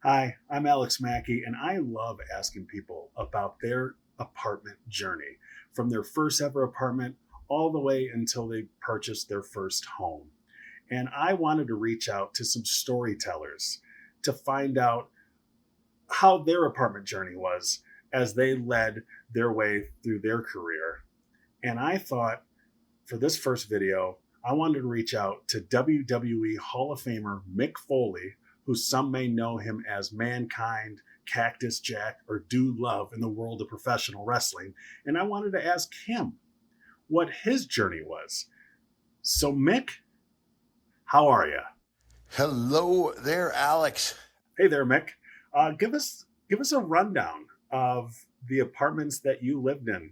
Hi, I'm Alex Mackey, and I love asking people about their apartment journey from their first ever apartment all the way until they purchased their first home. And I wanted to reach out to some storytellers to find out how their apartment journey was as they led their way through their career. And I thought for this first video, I wanted to reach out to WWE Hall of Famer Mick Foley, who some may know him as Mankind, Cactus Jack, or Dude Love in the world of professional wrestling. And I wanted to ask him what his journey was. So, Mick, how are you? Hello there, Alex. Hey there, Mick. Give us a rundown of the apartments that you lived in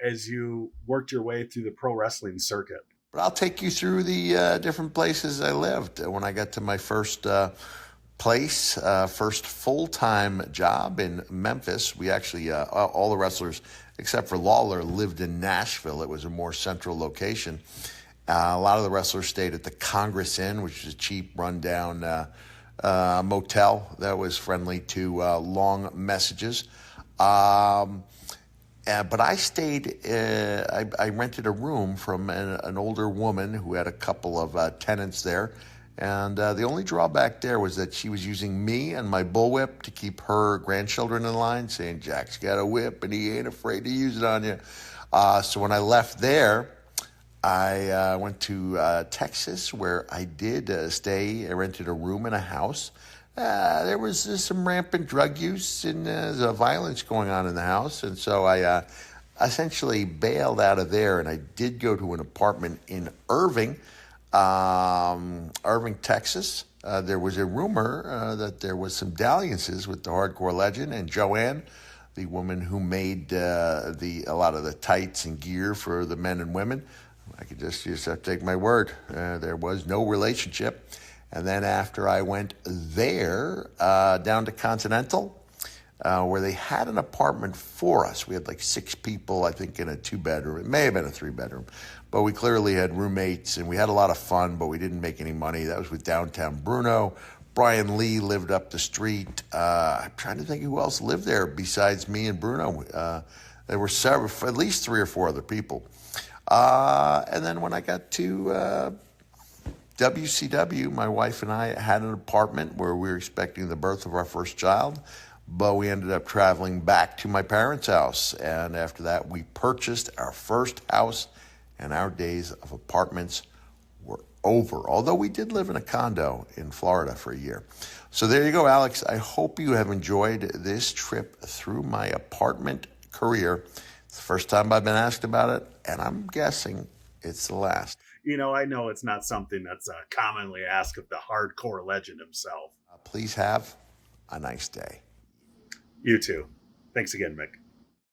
as you worked your way through the pro wrestling circuit. But I'll take you through the different places I lived. When I got to my first first full-time job in Memphis, we actually, all the wrestlers except for Lawler lived in Nashville. It was a more central location. A lot of the wrestlers stayed at the Congress Inn, which is a cheap, rundown motel that was friendly to long messages. But I stayed, I rented a room from an older woman who had a couple of tenants there. And the only drawback there was that she was using me and my bullwhip to keep her grandchildren in line, saying, Jack's got a whip and he ain't afraid to use it on you. So when I left there, I went to Texas, where I did stay. I rented a room in a house. There was some rampant drug use and violence going on in the house. And so I essentially bailed out of there, and I did go to an apartment in Irving, Texas. There was a rumor that there was some dalliances with the hardcore legend and Joanne, the woman who made a lot of the tights and gear for the men and women. I could just have to take my word. There was no relationship. And then after I went there, down to Continental, where they had an apartment for us. We had like 6 people, I think, in a 2-bedroom. It may have been a 3-bedroom. But we clearly had roommates, and we had a lot of fun, but we didn't make any money. That was with downtown Bruno. Brian Lee lived up the street. I'm trying to think who else lived there besides me and Bruno. There were several, at least 3 or 4 other people. And then when I got to WCW, my wife and I had an apartment where we were expecting the birth of our first child, but we ended up traveling back to my parents' house. And after that, we purchased our first house, and our days of apartments were over. Although we did live in a condo in Florida for a year. So there you go, Alex. I hope you have enjoyed this trip through my apartment career. It's the first time I've been asked about it, and I'm guessing it's the last. I know it's not something that's commonly asked of the hardcore legend himself. Please have a nice day. You too. Thanks again, Mick.